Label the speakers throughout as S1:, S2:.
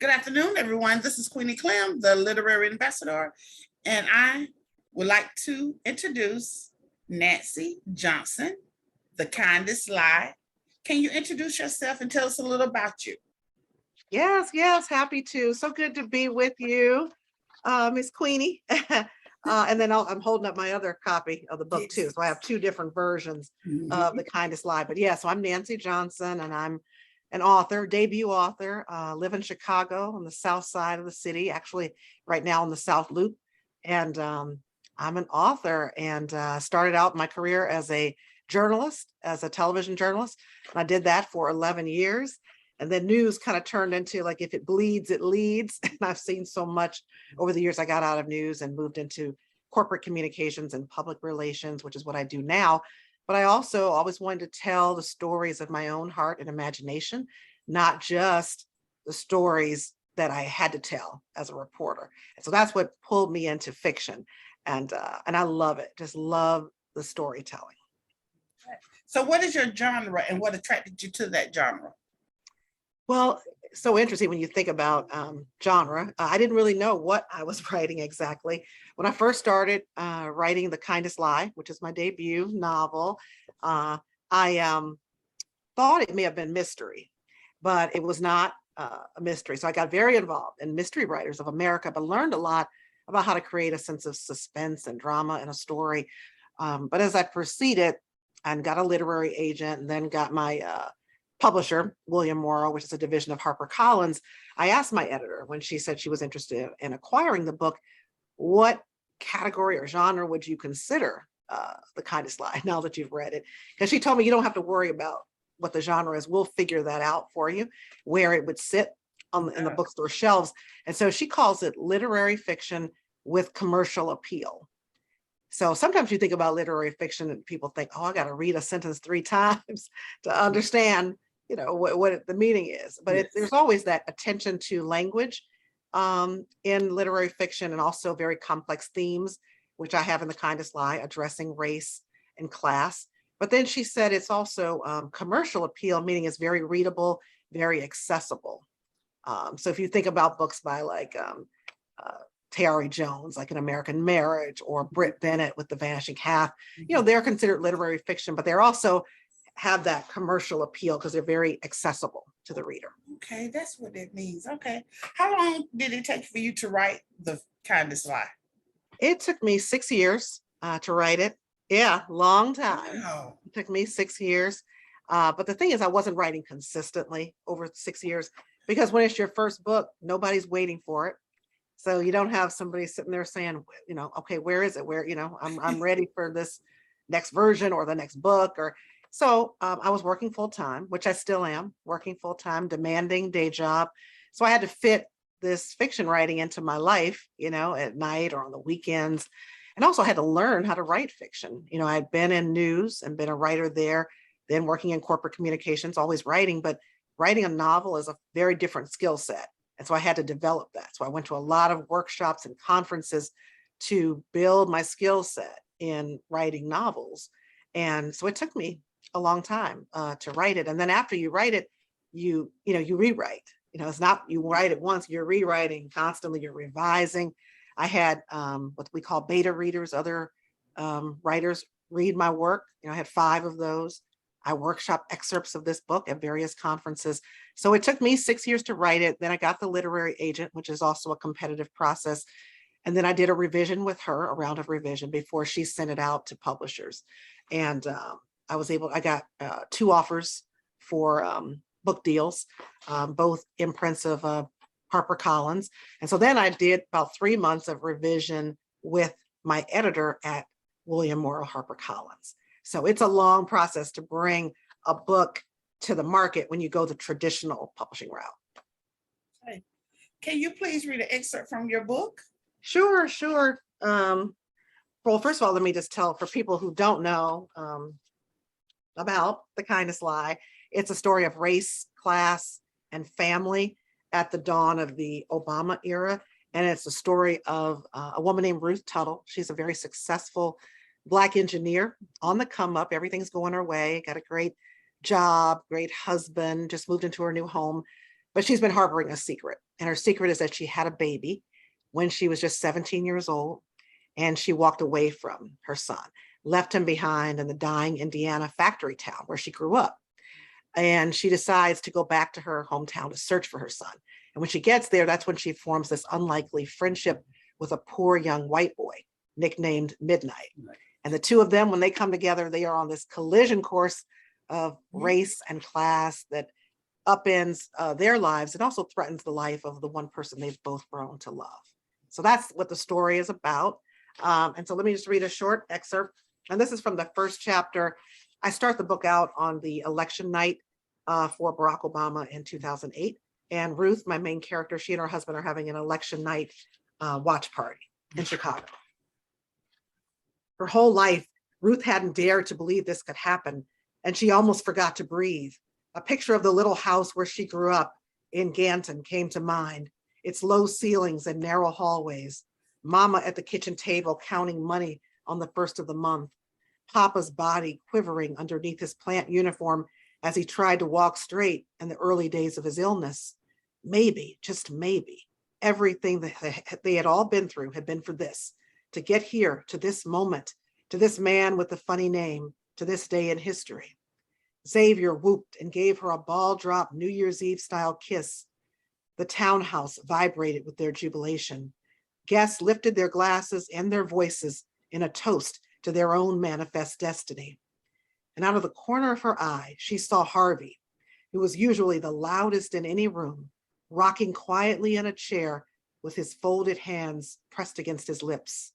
S1: Good afternoon, everyone. This is Queenie Clem, the literary ambassador, and I would like to introduce Nancy Johnson, the kindest lie. Can you introduce yourself and tell us a little about you?
S2: Yes, happy to. So good to be with you, Miss Queenie. And then I'm holding up my other copy of the book too.
S1: Yes.
S2: So I have two different versions of
S1: Mhm.
S2: The Kindest Lie. But yeah, so I'm Nancy Johnson and I'm an author, debut author, live in Chicago on the south side of the city, actually right now on the South Loop. And I'm an author and started out my career as a journalist, as a television journalist. And I did that for 11 years. And then news kind of turned into like, if it bleeds, it leads. And I've seen so much over the years. I got out of news and moved into corporate communications and public relations, which is what I do now. But I also always wanted to tell the stories of my own heart and imagination, not just the stories that I had to tell as a reporter. And so that's what pulled me into fiction. And I love it. Just love the storytelling.
S1: So, what is your genre and what attracted you to that genre?
S2: Well, so interesting when you think about genre. I didn't really know what I was writing exactly. When I first started writing The Kindest Lie, which is my debut novel, I thought it may have been mystery, but it was not a mystery. So I got very involved in Mystery Writers of America, but learned a lot about how to create a sense of suspense and drama in a story. But as I proceeded and got a literary agent and then got my publisher, William Morrow, which is a division of HarperCollins, I asked my editor when she said she was interested in acquiring the book, what category or genre would you consider The Kindest Lie now that you've read it? Because she told me you don't have to worry about what the genre is. We'll figure that out for you, where it would sit in the bookstore shelves. And so she calls it literary fiction with commercial appeal. So sometimes you think about literary fiction and people think, oh, I got to read a sentence 3 times to understand, what the meaning is. But
S1: Yes.
S2: there's always that attention to language in literary fiction and also very complex themes, which I have in The Kindest Lie, addressing race and class. But then she said it's also commercial appeal, meaning it's very readable, very accessible. So if you think about books by like uh, Tayari Jones, like An American Marriage, or Britt Bennett with The Vanishing Half, they're considered literary fiction, but they're also have that commercial appeal because they're very accessible to the reader.
S1: Okay, that's what it means. Okay. How long did it take for you to write The Kindest Lie?
S2: It took me 6 years to write it. Yeah, long time.
S1: Wow.
S2: It took me 6 years. But the thing is, I wasn't writing consistently over 6 years because when it's your first book, nobody's waiting for it. So you don't have somebody sitting there saying, okay, where is it? Where, I'm ready for this next version or the next book. Or so I was working full time, which I still am working full time, demanding day job. So I had to fit this fiction writing into my life, at night or on the weekends. And also had to learn how to write fiction. I had been in news and been a writer there, then working in corporate communications, always writing, but writing a novel is a very different skill set. And so I had to develop that. So I went to a lot of workshops and conferences to build my skill set in writing novels. And so it took me a long time to write it. And then after you write it, you rewrite. It's not you write it once, you're rewriting constantly, you're revising. I had what we call beta readers, other writers read my work. I had 5 of those. I workshop excerpts of this book at various conferences. So it took me 6 years to write it. Then I got the literary agent, which is also a competitive process. And then I did a revision with her, a round of revision before she sent it out to publishers. And I got 2 offers for book deals, both imprints of HarperCollins. And so then I did about 3 months of revision with my editor at William Morrow HarperCollins. So it's a long process to bring a book to the market when you go the traditional publishing route.
S1: Okay. Can you please read an excerpt from your book?
S2: Sure. Well, first of all, let me just tell for people who don't know about The Kindest Lie, it's a story of race, class, and family at the dawn of the Obama era. And it's a story of a woman named Ruth Tuttle. She's a very successful Black engineer on the come up. Everything's going her way. Got a great job, great husband, just moved into her new home. but she's been harboring a secret. And her secret is that she had a baby when she was just 17 years old, and she walked away from her son, left him behind in the dying Indiana factory town where she grew up. And she decides to go back to her hometown to search for her son. And when she gets there, that's when she forms this unlikely friendship with a poor young white boy nicknamed Midnight. And the two of them, when they come together, they are on this collision course of race and class that upends their lives and also threatens the life of the one person they've both grown to love. So that's what the story is about. And so let me just read a short excerpt. And this is from the first chapter. I start the book out on the election night for Barack Obama in 2008. And Ruth, my main character, she and her husband are having an election night watch party in Chicago. Her whole life, Ruth hadn't dared to believe this could happen, and she almost forgot to breathe. A picture of the little house where she grew up in Ganton came to mind, its low ceilings and narrow hallways, Mama at the kitchen table counting money on the first of the month, Papa's body quivering underneath his plant uniform as he tried to walk straight in the early days of his illness. Maybe, just maybe, everything that they had all been through had been for this, to get here, to this moment, to this man with the funny name, to this day in history. Xavier whooped and gave her a ball drop New Year's Eve style kiss. The townhouse vibrated with their jubilation. Guests lifted their glasses and their voices in a toast to their own manifest destiny. And out of the corner of her eye, she saw Harvey, who was usually the loudest in any room, rocking quietly in a chair with his folded hands pressed against his lips.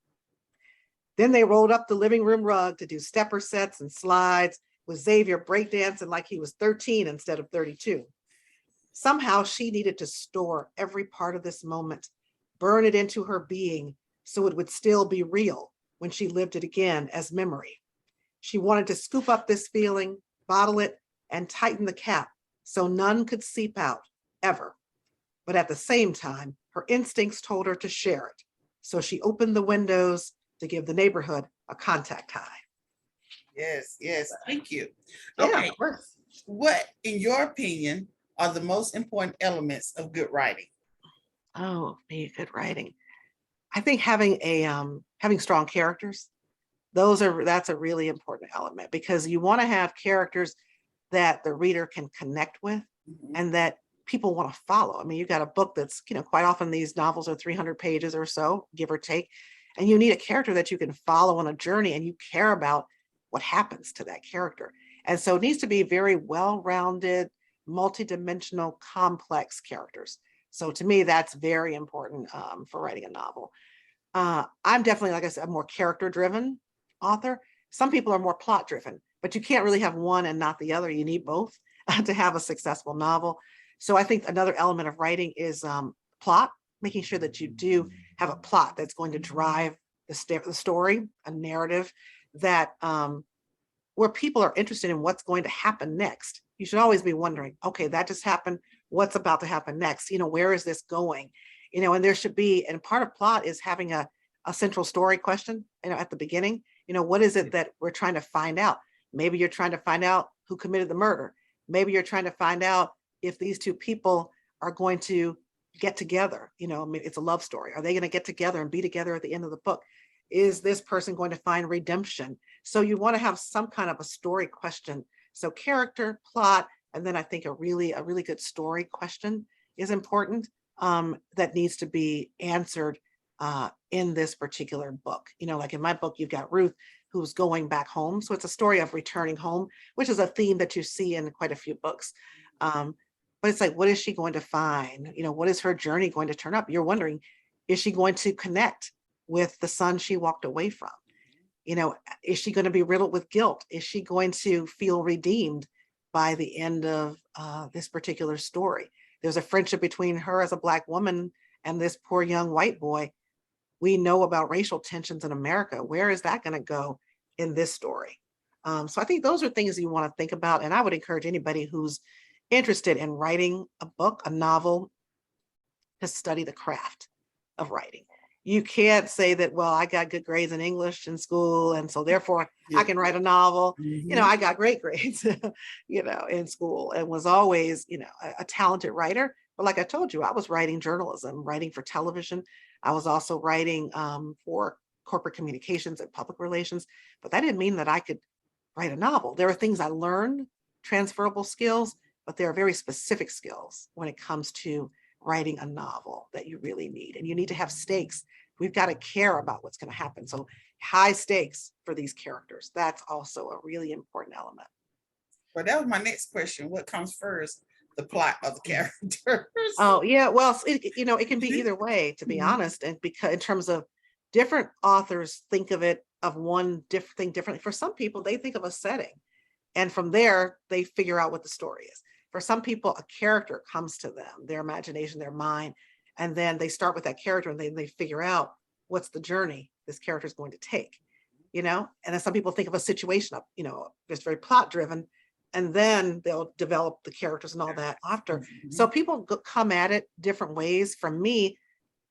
S2: Then they rolled up the living room rug to do stepper sets and slides, with Xavier breakdancing like he was 13 instead of 32. Somehow she needed to store every part of this moment, burn it into her being so it would still be real when she lived it again as memory. She wanted to scoop up this feeling, bottle it, and tighten the cap so none could seep out, ever. But at the same time, her instincts told her to share it. So she opened the windows to give the neighborhood a contact high.
S1: Yes, thank you.
S2: Yeah,
S1: Okay,
S2: of course.
S1: what, in your opinion, are the most important elements of good writing?
S2: Oh, be good writing. I think having strong characters, that's a really important element, because you want to have characters that the reader can connect with and that people want to follow. I mean, you've got a book that's, quite often these novels are 300 pages or so, give or take, and you need a character that you can follow on a journey and you care about what happens to that character. And so it needs to be very well-rounded, multidimensional, complex characters. So to me, that's very important for writing a novel. I'm definitely, like I said, a more character-driven author. Some people are more plot-driven, but you can't really have one and not the other. You need both to have a successful novel. So I think another element of writing is plot, making sure that you do have a plot that's going to drive the story, a narrative that where people are interested in what's going to happen next. You should always be wondering, okay, that just happened. What's about to happen next? Where is this going? And there should be, and part of plot is having a central story question, at the beginning. What is it that we're trying to find out? Maybe you're trying to find out who committed the murder. Maybe you're trying to find out if these two people are going to get together. It's a love story. Are they going to get together and be together at the end of the book? Is this person going to find redemption? So you want to have some kind of a story question. So character, plot, and then I think a really good story question is important that needs to be answered in this particular book. Like in my book, you've got Ruth who's going back home. So it's a story of returning home, which is a theme that you see in quite a few books. But it's like, what is she going to find? What is her journey going to turn up? You're wondering, is she going to connect with the son she walked away from? Is she going to be riddled with guilt? Is she going to feel redeemed by the end of this particular story? There's a friendship between her as a Black woman and this poor young white boy. We know about racial tensions in America. Where is that going to go in this story? So I think those are things you want to think about. And I would encourage anybody who's interested in writing a book, a novel, to study the craft of writing. You can't say that, well, I got good grades in English in school, and so therefore I can write a novel. I got great grades, in school, and was always, a talented writer, But like I told you, I was writing journalism, writing for television. I was also writing for corporate communications and public relations, but that didn't mean that I could write a novel. There are things I learned, transferable skills, but there are very specific skills when it comes to writing a novel that you really need. And you need to have stakes. We've got to care about what's going to happen. So high stakes for these characters. That's also a really important element.
S1: Well, that was my next question. What comes first? The plot of the characters.
S2: Oh yeah, well, it can be either way, to be
S1: Mhm.
S2: honest, and because in terms of different authors think of it of one different thing differently. For some people, they think of a setting, and from there they figure out what the story is. For some people, a character comes to them, their imagination, their mind, and then they start with that character, and then they figure out what's the journey this character is going to take, And then some people think of a situation up, it's very plot driven, and then they'll develop the characters and all that after. So people come at it different ways. For me,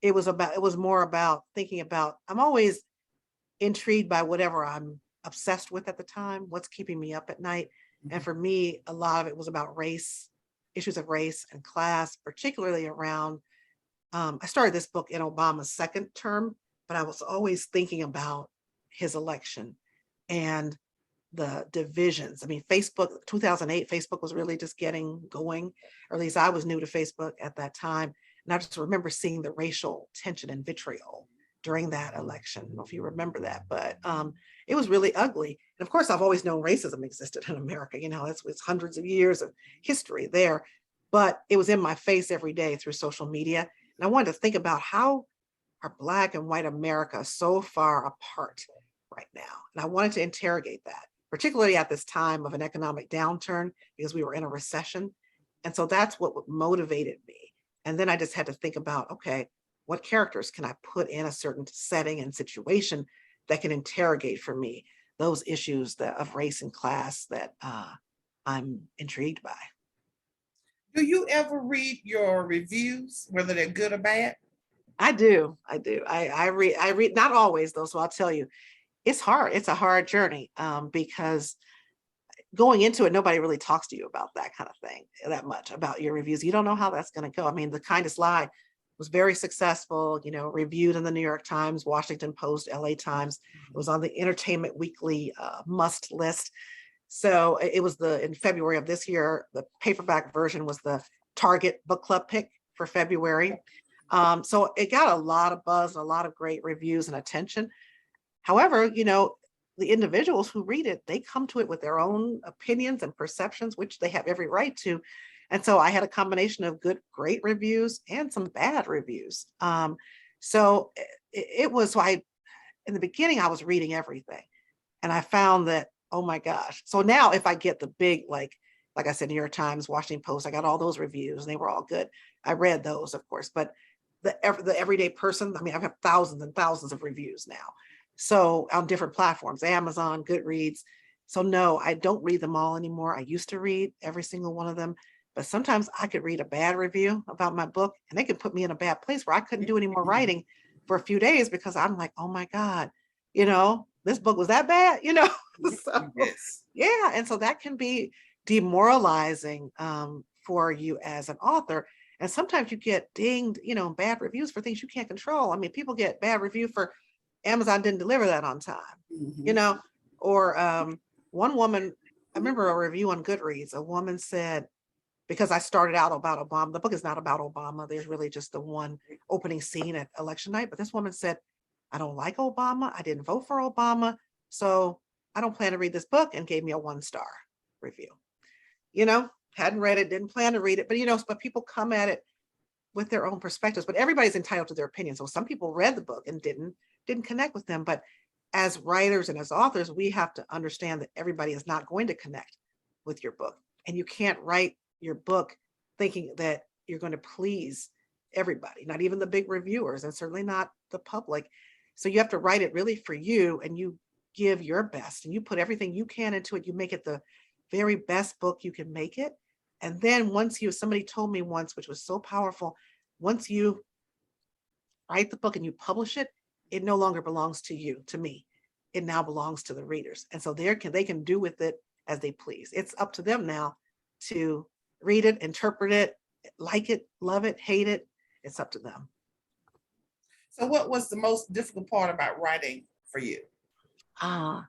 S2: it was more about thinking about, I'm always intrigued by whatever I'm obsessed with at the time, what's keeping me up at night. And for me, a lot of it was about race, issues of race and class, particularly around, I started this book in Obama's second term, but I was always thinking about his election and the divisions. I mean, Facebook, 2008, Facebook was really just getting going, or at least I was new to Facebook at that time. And I just remember seeing the racial tension and vitriol during that election. I don't know if you remember that, but it was really ugly. And of course, I've always known racism existed in America. It's hundreds of years of history there, but it was in my face every day through social media. And I wanted to think about how are Black and white America so far apart right now? And I wanted to interrogate that, particularly at this time of an economic downturn, because we were in a recession. And so that's what motivated me. And then I just had to think about, okay, what characters can I put in a certain setting and situation that can interrogate for me those issues of race and class that I'm intrigued by.
S1: Do you ever read your reviews, whether they're good or bad?
S2: I do. I read not always though, so I'll tell you, it's hard. It's a hard journey because going into it, nobody really talks to you about that kind of thing that much about your reviews. You don't know how that's going to go. I mean, The Kindest Lie was very successful, reviewed in the New York Times, Washington Post, LA Times. It was on the Entertainment Weekly must list. So it was in February of this year, the paperback version was the Target book club pick for February. So it got a lot of buzz, a lot of great reviews and attention. However, the individuals who read it, they come to it with their own opinions and perceptions, which they have every right to. And so I had a combination of great reviews and some bad reviews. So it was why in the beginning I was reading everything, and I found that, oh my gosh. So now if I get the big, like I said, New York Times, Washington Post, I got all those reviews and they were all good. I read those, of course, but the everyday person, I mean, I have thousands and thousands of reviews now. So on different platforms, Amazon, Goodreads. So no, I don't read them all anymore. I used to read every single one of them, but sometimes I could read a bad review about my book and they could put me in a bad place where I couldn't do any more writing for a few days because I'm like, oh my God, this book was that bad, So
S1: Yes.
S2: yeah. And so that can be demoralizing for you as an author. And sometimes you get dinged, bad reviews for things you can't control. I mean, people get bad review for Amazon didn't deliver that on time, or one woman, I remember a review on Goodreads, a woman said, because I started out about Obama, the book is not about Obama. There's really just the one opening scene at election night. But this woman said, I don't like Obama. I didn't vote for Obama. So I don't plan to read this book, and gave me a 1-star review. Hadn't read it, didn't plan to read it, but people come at it with their own perspectives, but everybody's entitled to their opinion. So some people read the book and didn't connect with them. But as writers and as authors, we have to understand that everybody is not going to connect with your book. And you can't write your book thinking that you're going to please everybody, not even the big reviewers, and certainly not the public. So you have to write it really for you, and you give your best and you put everything you can into it. You make it the very best book you can make it. And then somebody told me once, which was so powerful, once you write the book and you publish it, it no longer belongs to you, to me. It now belongs to the readers. And so they can do with it as they please. It's up to them now to read it, interpret it, like it, love it, hate it. It's up to them.
S1: So what was the most difficult part about writing for you?
S2: Ah,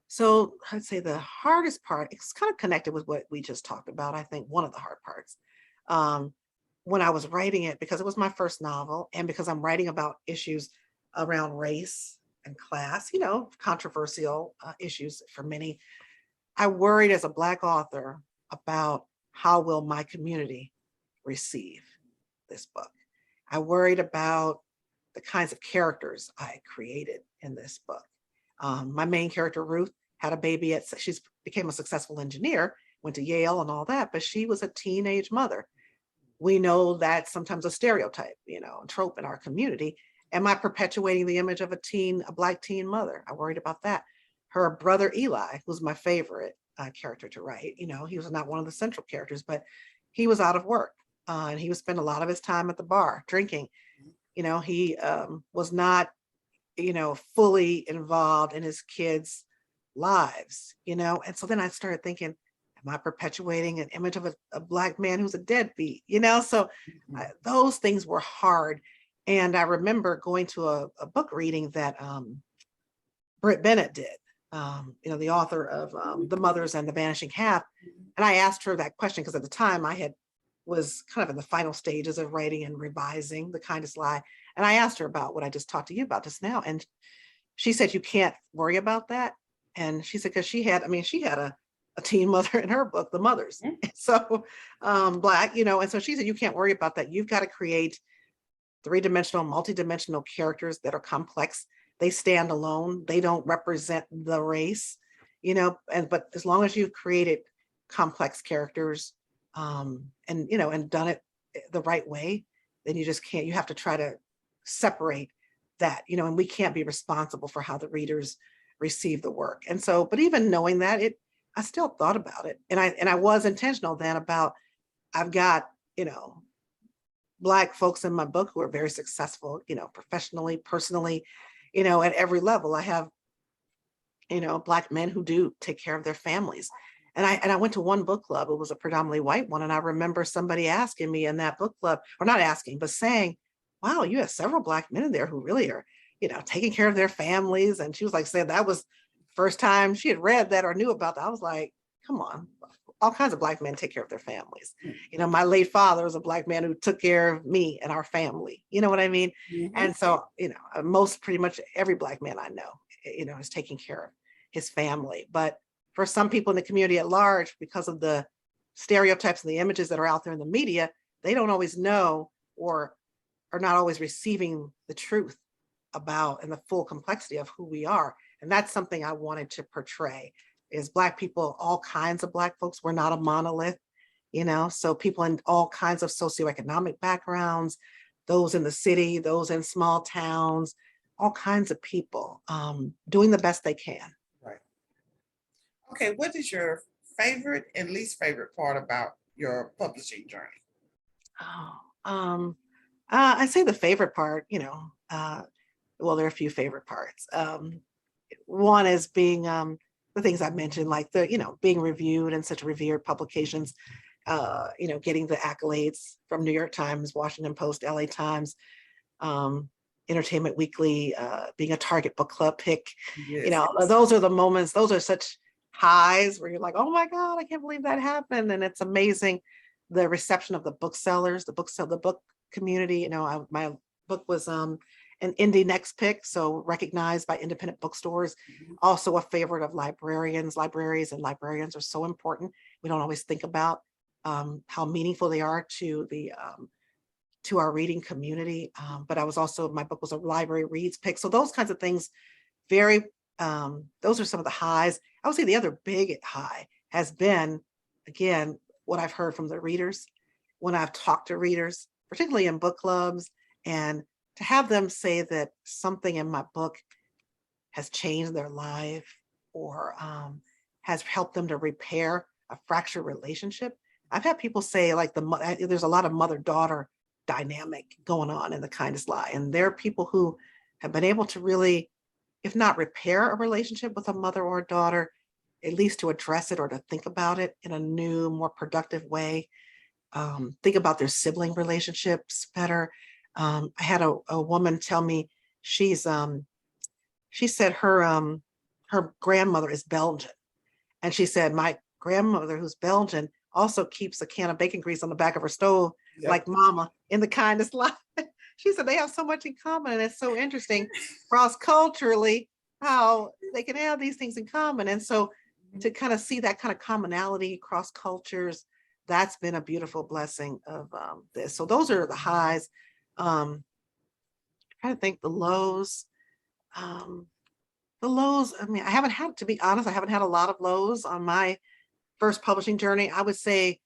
S2: so I'd say the hardest part, it's kind of connected with what we just talked about. I think one of the hard parts, um, when I was writing it, because it was my first novel, and because I'm writing about issues around race and class, controversial issues for many. I worried as a Black author about how will my community receive this book. I worried about the kinds of characters I created in this book. My main character, Ruth, had a baby she's became a successful engineer, went to Yale and all that, but she was a teenage mother. We know that's sometimes a stereotype, a trope in our community. Am I perpetuating the image of a Black teen mother? I worried about that. Her brother, Eli, who's my favorite character to write, he was not one of the central characters, but he was out of work and he would spend a lot of his time at the bar drinking. He was not, fully involved in his kids' lives, and so then I started thinking, am I perpetuating an image of a Black man who's a deadbeat, so those things were hard. And I remember going to a book reading that Britt Bennett did, the author of The Mothers and the Vanishing Half. And I asked her that question because at the time was kind of in the final stages of writing and revising The Kindest Lie. And I asked her about what I just talked to you about just now. And she said, you can't worry about that. And she said, because she had a teen mother in her book, The Mothers. So Black, and so she said, you can't worry about that. You've got to create three-dimensional, multi-dimensional characters that are complex. They stand alone. They don't represent the race, but as long as you've created complex characters, and done it the right way, then you just can't, you have to try to separate that, and we can't be responsible for how the readers receive the work. And so, but even knowing that, I still thought about it. And I was intentional then about, I've got, Black folks in my book who are very successful, professionally, personally, at every level. I have, Black men who do take care of their families. And I went to one book club. It was a predominantly white one. And I remember somebody asking me in that book club, or not asking, but saying, wow, you have several Black men in there who really are, taking care of their families. And she was like saying that was first time she had read that or knew about that. I was like, come on, all kinds of Black men take care of their families. My late father was a Black man who took care of me and our family. You know what I mean? Mm-hmm. And so, pretty much every Black man I know, is taking care of his family. But for some people in the community at large, because of the stereotypes and the images that are out there in the media, they don't always know or are not always receiving the truth about and the full complexity of who we are. And that's something I wanted to portray, is Black people, all kinds of Black folks. We're not a monolith, so people in all kinds of socioeconomic backgrounds, those in the city, those in small towns, all kinds of people doing the best they can.
S1: Right. Okay, what is your favorite and least favorite part about your publishing journey?
S2: I'd say the favorite part, well, there are a few favorite parts. One is being the things I mentioned, like being reviewed in such revered publications, getting the accolades from New York Times, Washington Post, LA Times, Entertainment Weekly, being a Target Book Club pick. Yes. Those are the moments, those are such highs where you're like, oh my God, I can't believe that happened. And it's amazing the reception of the booksellers, the book community. My book was an Indie Next Pick, so recognized by independent bookstores. Mm-hmm. Also a favorite of librarians. Libraries and librarians are so important. We don't always think about how meaningful they are to our reading community. But my book was a library reads pick. So those kinds of things, those are some of the highs. I would say the other big high has been, again, what I've heard from the readers when I've talked to readers, particularly in book clubs, and to have them say that something in my book has changed their life or has helped them to repair a fractured relationship. I've had people say, like, there's a lot of mother-daughter dynamic going on in The Kindest Lie. And there are people who have been able to really, if not repair a relationship with a mother or a daughter, at least to address it or to think about it in a new, more productive way. think about their sibling relationships better. I had a woman tell me she said her grandmother is Belgian. And she said, my grandmother, who's Belgian, also keeps a can of bacon grease on the back of her stove,
S1: Yep.
S2: like Mama in the kindest life. She said they have so much in common. And it's so interesting cross-culturally how they can have these things in common. And so to kind of see that kind of commonality across cultures, that's been a beautiful blessing of this. So those are the highs. I think the lows. The lows, I mean, I haven't had, to be honest, I haven't had a lot of lows on my first publishing journey. I would say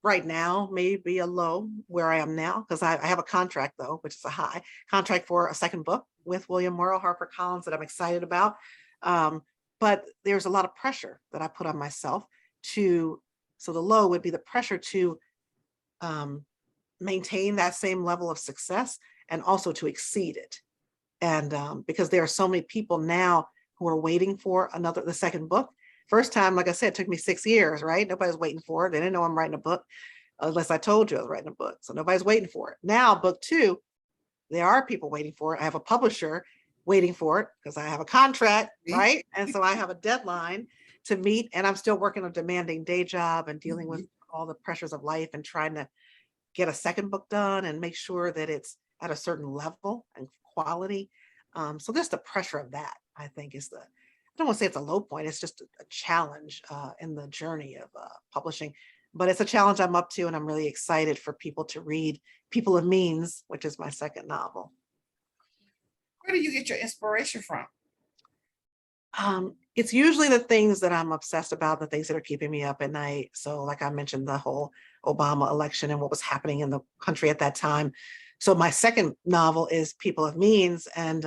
S2: right now, maybe a low where I am now, because I have a contract though, which is a high contract for a second book with William Morrow HarperCollins that I'm excited about. But there's a lot of pressure that I put on myself so the low would be the pressure to maintain that same level of success and also to exceed it. And because there are so many people now who are waiting for the second book. First time, like I said, it took me 6 years, right? Nobody's waiting for it. They didn't know I'm writing a book unless I told you I was writing a book. So nobody's waiting for it. Now, book 2, there are people waiting for it. I have a publisher waiting for it because I have a contract, right? And so I have a deadline to meet, and I'm still working a demanding day job and dealing with all the pressures of life and trying to get a second book done and make sure that it's at a certain level and quality. So just the pressure of that, I think, is I don't want to say it's a low point. It's just a challenge in the journey of publishing, but it's a challenge I'm up to, and I'm really excited for people to read People of Means, which is my second novel.
S1: Where do you get your inspiration from?
S2: It's usually the things that I'm obsessed about, the things that are keeping me up at night. So like I mentioned, the whole Obama election and what was happening in the country at that time. So my second novel is People of Means, and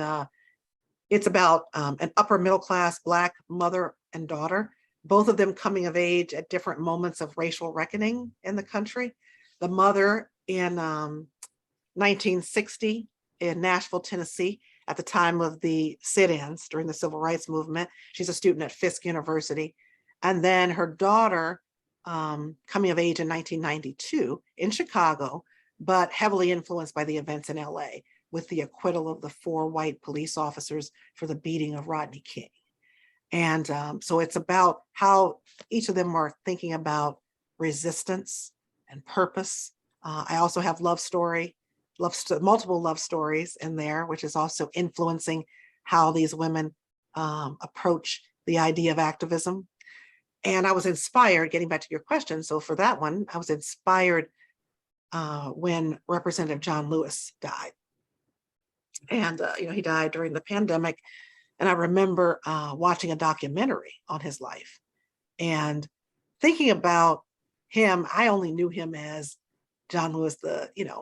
S2: it's about an upper middle class Black mother and daughter, both of them coming of age at different moments of racial reckoning in the country. The mother in 1960 in Nashville, Tennessee, at the time of the sit-ins during the Civil Rights Movement. She's a student at Fisk University. And then her daughter coming of age in 1992 in Chicago, but heavily influenced by the events in LA with the acquittal of the 4 white police officers for the beating of Rodney King. And so it's about how each of them are thinking about resistance and purpose. I also have multiple love stories in there, which is also influencing how these women approach the idea of activism. And I was inspired, getting back to your question. So for that one, I was inspired when Representative John Lewis died. And he died during the pandemic. And I remember watching a documentary on his life and thinking about him. I only knew him as John Lewis,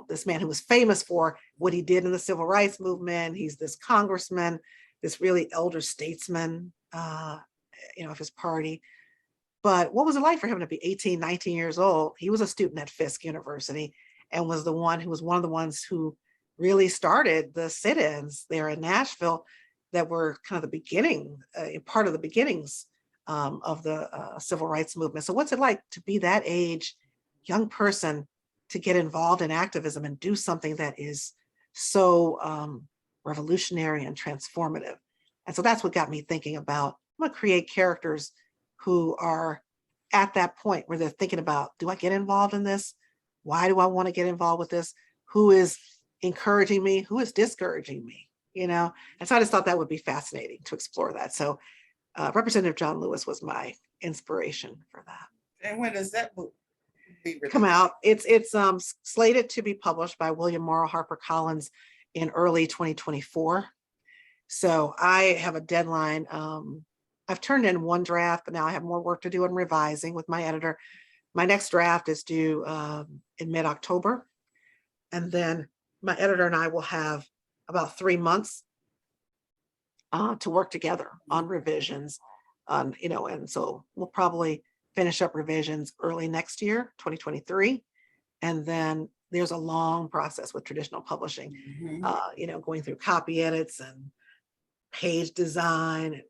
S2: this man who was famous for what he did in the civil rights movement. He's this congressman, this really elder statesman, of his party. But what was it like for him to be 18, 19 years old? He was a student at Fisk University and was one of the ones who really started the sit-ins there in Nashville that were kind of the beginning, part of the beginnings of the civil rights movement. So what's it like to be that age, young person, to get involved in activism and do something that is so revolutionary and transformative? And so that's what got me thinking about, I'm gonna create characters who are at that point where they're thinking about, do I get involved in this? Why do I want to get involved with this? Who is encouraging me? Who is discouraging me? And so I just thought that would be fascinating to explore that. So Representative John Lewis was my inspiration for that.
S1: And when does that book
S2: come out? It's slated to be published by William Morrow HarperCollins in early 2024. So I have a deadline. I've turned in one draft, but now I have more work to do on revising with my editor. My next draft is due in mid-October. And then my editor and I will have about 3 months to work together on revisions. And so we'll probably finish up revisions early next year, 2023. And then there's a long process with traditional publishing, going through copy edits and page design,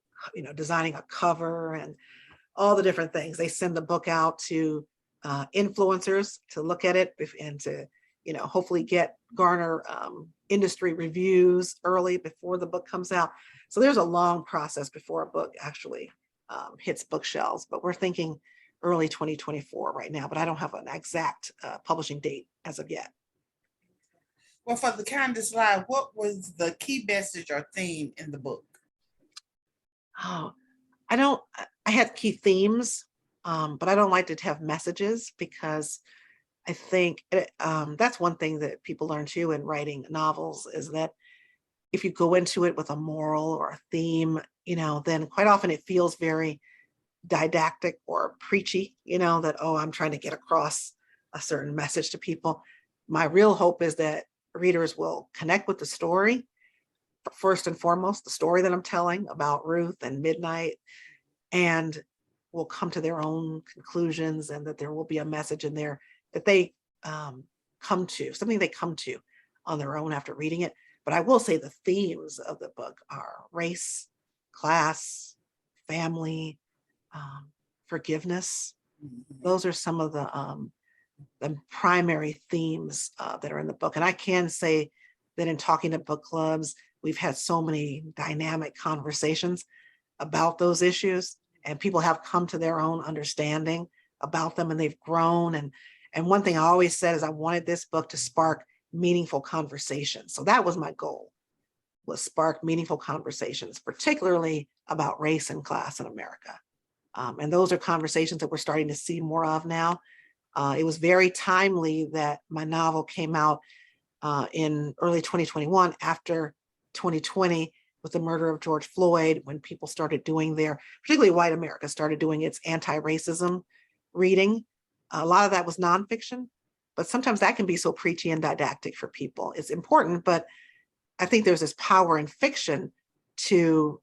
S2: designing a cover and all the different things. They send the book out to influencers to look at it and to, hopefully garner industry reviews early before the book comes out. So there's a long process before a book actually hits bookshelves, but we're thinking early 2024 right now, but I don't have an exact publishing date as of yet.
S1: Well, for the Kindest Lie, what was the key message or theme in the book?
S2: Oh, I had key themes, but I don't like to have messages because I think that's one thing that people learn too in writing novels is that if you go into it with a moral or a theme, then quite often it feels very didactic or preachy, that, oh, I'm trying to get across a certain message to people. My real hope is that readers will connect with the story. First and foremost, the story that I'm telling about Ruth and Midnight, and will come to their own conclusions, and that there will be a message in there that they something they come to on their own after reading it. But I will say the themes of the book are race, class, family, forgiveness. Those are some of the primary themes that are in the book. And I can say that in talking to book clubs, we've had so many dynamic conversations about those issues, and people have come to their own understanding about them, and they've grown. And one thing I always said is I wanted this book to spark meaningful conversations. So that was my goal, was spark meaningful conversations, particularly about race and class in America. And those are conversations that we're starting to see more of now. It was very timely that my novel came out in early 2021 after 2020 with the murder of George Floyd, when people started doing particularly white America, started doing its anti-racism reading. A lot of that was nonfiction, but sometimes that can be so preachy and didactic for people. It's important, but I think there's this power in fiction to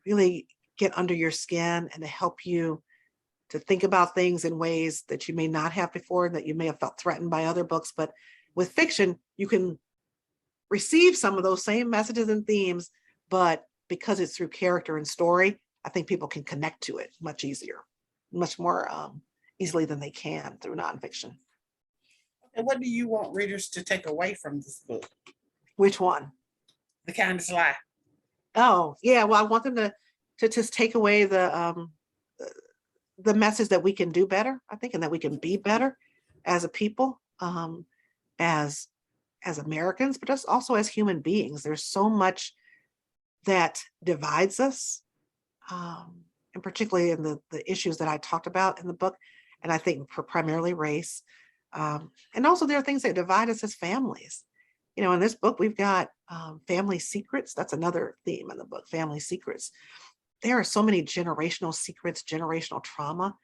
S2: really get under your skin and to help you to think about things in ways that you may not have before, that you may have felt threatened by other books. But with fiction, you can receive some of those same messages and themes, but because it's through character and story, I think people can connect to it much easier, much more easily than they can through nonfiction.
S1: And what do you want readers to take away from this book?
S2: Which one?
S1: The Kindest Lie.
S2: Oh, yeah. Well, I want them to just take away the message that we can do better, I think, and that we can be better as a people, as Americans, but just also as human beings. There's so much that divides us, and particularly in the issues that I talked about in the book, and I think primarily race. And also there are things that divide us as families. In this book, we've got family secrets. That's another theme in the book, family secrets. There are so many generational secrets, generational trauma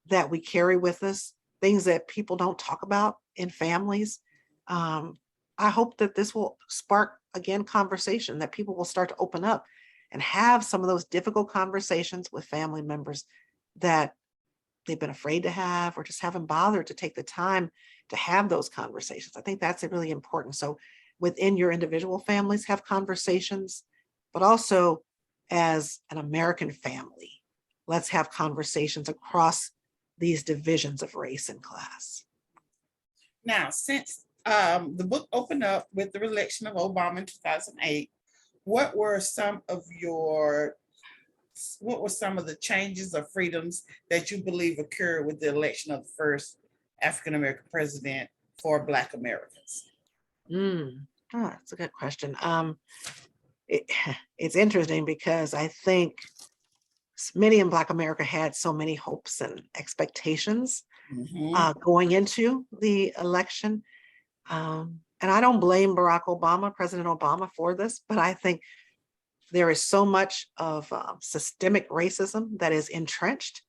S2: that we carry with us, things that people don't talk about in families. I hope that this will spark, again, conversation, that people will start to open up and have some of those difficult conversations with family members that they've been afraid to have, or just haven't bothered to take the time to have those conversations. I think that's really important. So within your individual families, have conversations, but also as an American family, let's have conversations across these divisions of race and class.
S1: Now, since the book opened up with the election of Obama in 2008, what were some of the changes or freedoms that you believe occurred with the election of the first African-American president for Black Americans?
S2: That's a good question. It's interesting because I think many in Black America had so many hopes and expectations going into the election. And I don't blame President Obama for this, but I think there is so much of systemic racism that is entrenched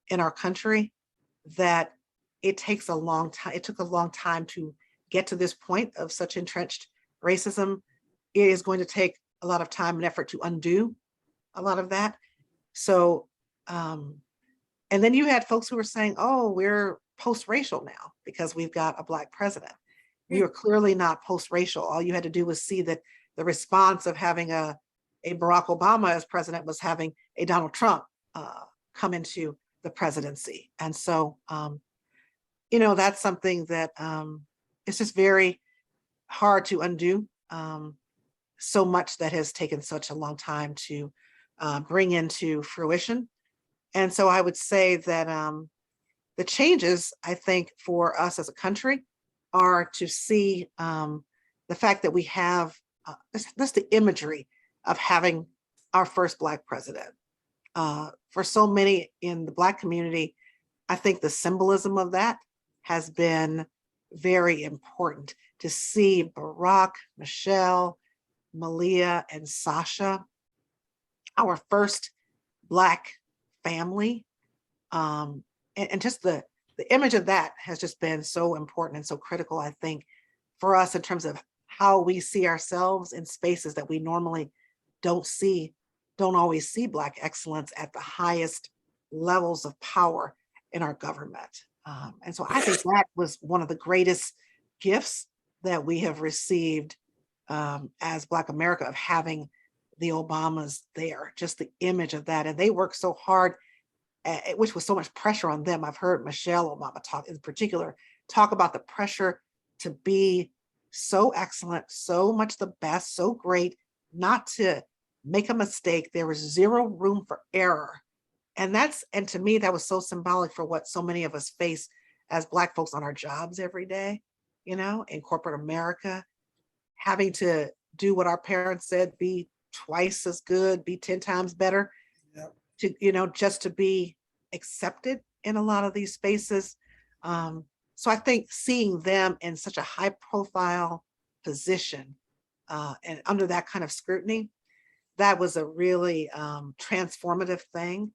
S2: in our country that it takes a long time. It took a long time to get to this point of such entrenched racism. It is going to take a lot of time and effort to undo a lot of that. So, and then you had folks who were saying, oh, we're post-racial now because we've got a Black president. We were clearly not post-racial. All you had to do was see that the response of having a Barack Obama as president was having a Donald Trump come into the presidency. And so that's something that it's just very hard to undo. So much that has taken such a long time to bring into fruition. And so I would say that the changes, I think, for us as a country are to see the fact that we have that's the imagery of having our first Black president. For so many in the Black community, I think the symbolism of that has been very important to see Barack, Michelle, Malia, and Sasha, our first Black family. And just the image of that has just been so important and so critical, I think, for us in terms of how we see ourselves in spaces that we normally don't always see Black excellence at the highest levels of power in our government. And so I think that was one of the greatest gifts that we have received as Black America, of having the Obamas there, just the image of that. And they worked so hard, which was so much pressure on them. I've heard Michelle Obama talk in particular, talk about the pressure to be so excellent, so much the best, so great, not to make a mistake. There was zero room for error. And to me, that was so symbolic for what so many of us face as Black folks on our jobs every day, in corporate America, having to do what our parents said, be twice as good, be 10 times better,
S1: Yep.
S2: to, just to be accepted in a lot of these spaces. So I think seeing them in such a high profile position and under that kind of scrutiny, that was a really transformative thing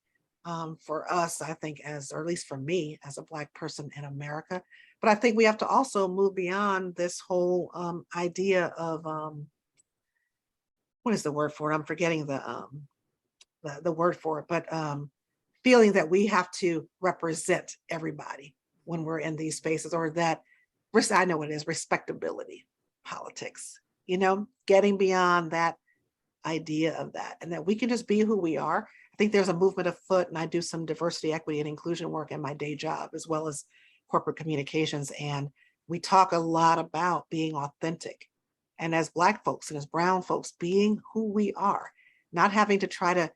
S2: for us, I think, or at least for me as a Black person in America. But I think we have to also move beyond this whole idea of what is the word for it? I'm forgetting the word for it, but feeling that we have to represent everybody when we're in these spaces, or that I know what it is, respectability politics, getting beyond that idea of that, and that we can just be who we are. I think there's a movement afoot, and I do some diversity, equity, and inclusion work in my day job, as well as corporate communications. And we talk a lot about being authentic. And as Black folks and as brown folks, being who we are, not having to try to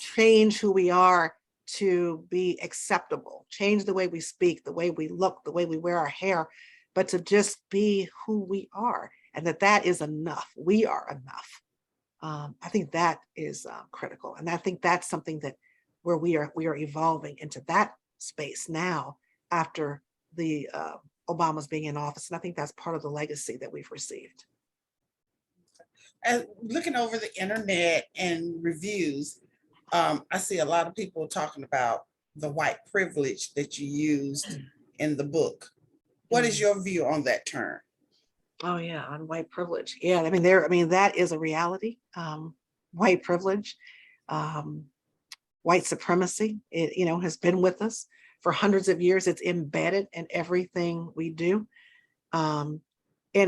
S2: change who we are to be acceptable, change the way we speak, the way we look, the way we wear our hair, but to just be who we are, and that is enough. We are enough. I think that is critical. And I think that's something that where we are evolving into that space now after the Obamas being in office. And I think that's part of the legacy that we've received.
S1: And looking over the internet and reviews, I see a lot of people talking about the white privilege that you used in the book. What is your view on that term?
S2: Oh yeah, on white privilege. Yeah, I mean, that is a reality. White privilege, white supremacy, it, has been with us for hundreds of years. It's embedded in everything we do. And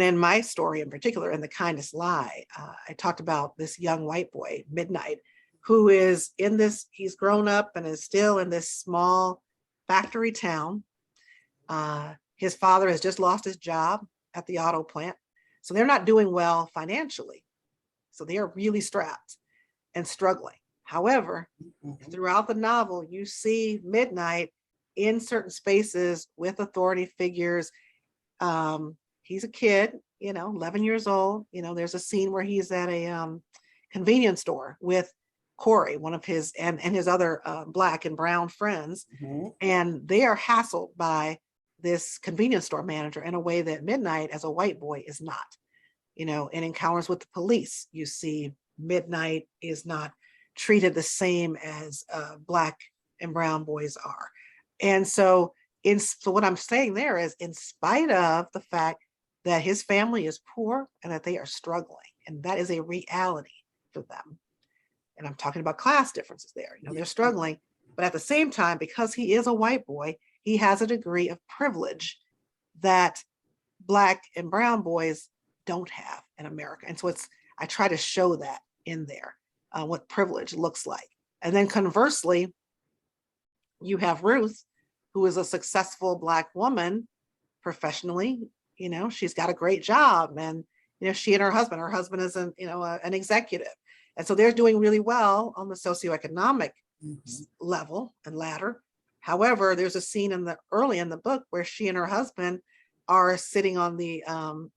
S2: in my story in particular, in The Kindest Lie, I talked about this young white boy, Midnight, who is he's grown up and is still in this small factory town. His father has just lost his job at the auto plant. So they're not doing well financially. So they are really strapped and struggling. However, throughout the novel, you see Midnight in certain spaces with authority figures. He's a kid, 11 years old. There's a scene where he's at a convenience store with Corey, one of his, and his other Black and brown friends. And they are hassled by this convenience store manager in a way that Midnight as a white boy is not. In encounters with the police, you see Midnight is not treated the same as Black and brown boys are. And so what I'm saying there is, in spite of the fact that his family is poor and that they are struggling, and that is a reality for them. And I'm talking about class differences there. They're struggling, but at the same time, because he is a white boy, he has a degree of privilege that Black and brown boys don't have in America. And so I try to show that in there, what privilege looks like. And then conversely, you have Ruth, who is a successful Black woman professionally, she's got a great job, and she and her husband is an executive, and so they're doing really well on the socioeconomic level and ladder. However, there's a scene early in the book where she and her husband are sitting on the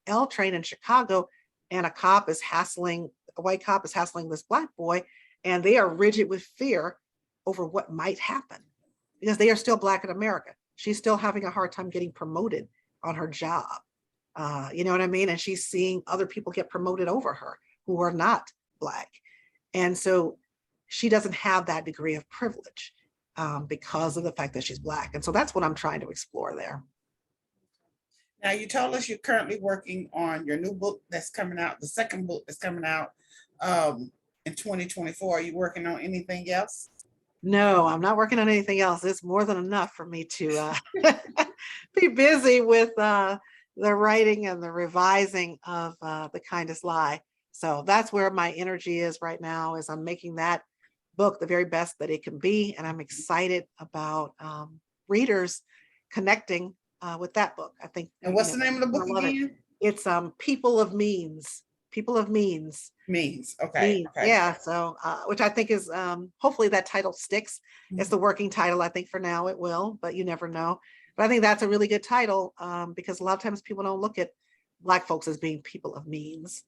S2: L train in Chicago, and a white cop is hassling this Black boy, and they are rigid with fear over what might happen because they are still Black in America. She's still having a hard time getting promoted on her job. You know what I mean? And she's seeing other people get promoted over her who are not Black. And so she doesn't have that degree of privilege because of the fact that she's Black. And so that's what I'm trying to explore there.
S1: Now, you told us you're currently working on your new book that's coming out, the second book that's coming out in 2024. Are you working on anything else?
S2: No, I'm not working on anything else. It's more than enough for me to be busy with the writing and the revising of The Kindest Lie. So that's where my energy is right now, is I'm making that book the very best that it can be. And I'm excited about readers connecting with that book. I think.
S1: And what's the name of the book again?
S2: It's People of Means. People of Means.
S1: Means. Okay. Okay.
S2: Yeah. So, which I think is, hopefully that title sticks. It's the working title. I think for now it will, but you never know. But I think that's a really good title because a lot of times people don't look at Black folks as being people of means,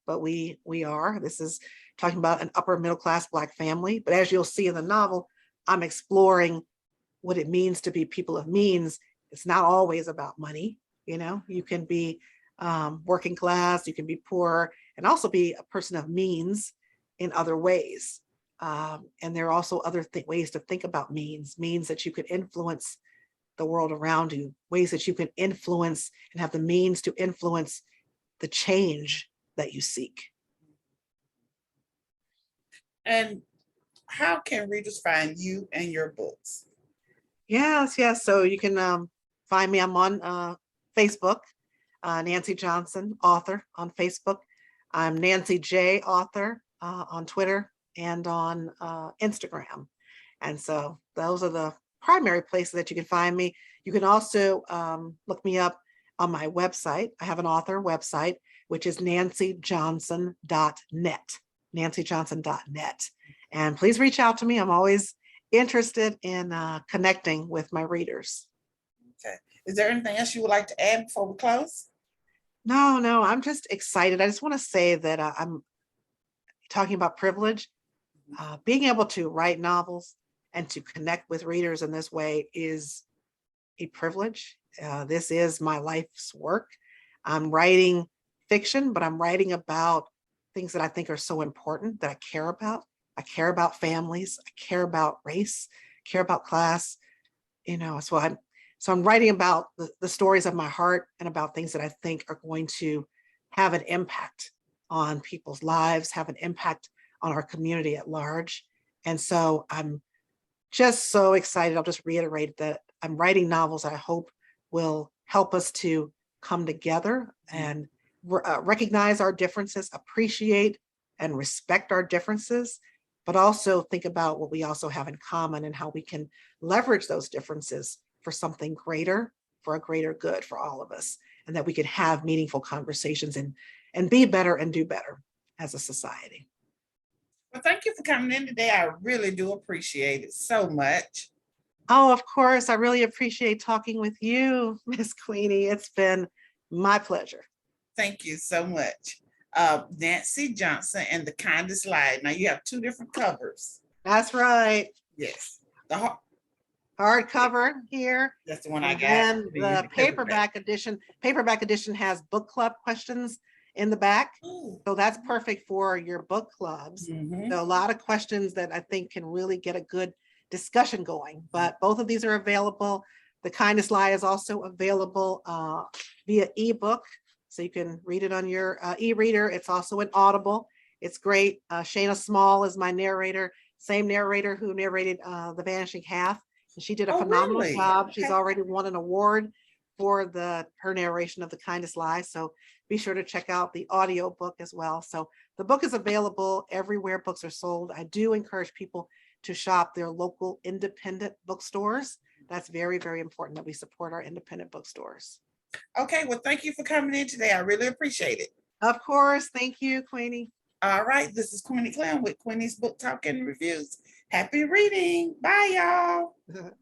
S2: but we are. This is talking about an upper middle class Black family. But as you'll see in the novel, I'm exploring what it means to be people of means. It's not always about money. You can be working class, you can be poor, and also be a person of means in other ways. And there are also other ways to think about means that you could influence the world around you, ways that you can influence and have the means to influence the change that you seek.
S1: And how can readers find you and your books?
S2: Yes. So you can find me. I'm on Facebook, Nancy Johnson, author on Facebook. I'm Nancy J, author on Twitter and on Instagram. And so those are the primary places that you can find me. You can also look me up on my website. I have an author website, which is nancyjohnson.net, nancyjohnson.net. And please reach out to me. I'm always interested in connecting with my readers.
S1: Okay. Is there anything else you would like to add before we close?
S2: No, I'm just excited. I just want to say that I'm talking about privilege. Being able to write novels and to connect with readers in this way is a privilege. This is my life's work. I'm writing fiction, but I'm writing about things that I think are so important that I care about. I care about families. I care about race, care about class. So I'm writing about the stories of my heart and about things that I think are going to have an impact on people's lives, have an impact on our community at large. And so I'm just so excited. I'll just reiterate that I'm writing novels that I hope will help us to come together and recognize our differences, appreciate and respect our differences, but also think about what we also have in common and how we can leverage those differences for something greater, for a greater good for all of us, and that we could have meaningful conversations and be better and do better as a society.
S1: Well, thank you for coming in today. I really do appreciate it so much.
S2: Oh, of course. I really appreciate talking with you, Miss Queenie. It's been my pleasure.
S1: Thank you so much. Nancy Johnson and The Kindest Lie. Now you have two different covers.
S2: That's right.
S1: Yes. The
S2: hardcover here.
S1: That's the one I got.
S2: And the paperback edition. Paperback edition has book club questions in the back.
S1: Ooh.
S2: So that's perfect for your book clubs.
S1: Mm-hmm.
S2: So a lot of questions that I think can really get a good discussion going. But both of these are available. The Kindest Lie is also available via ebook. So you can read it on your e-reader. It's also an Audible. It's great. Shayna Small is my narrator, same narrator who narrated The Vanishing Half. And she did a phenomenal job. Okay. She's already won an award for her narration of The Kindest Lie. So be sure to check out the audio book as well. So the book is available everywhere books are sold. I do encourage people to shop their local independent bookstores. That's very, very important that we support our independent bookstores.
S1: Okay, well, thank you for coming in today. I really appreciate it.
S2: Of course. Thank you, Queenie.
S1: All right, this is Queenie Clem with Queenie's Book Talk and Reviews. Happy reading. Bye, y'all.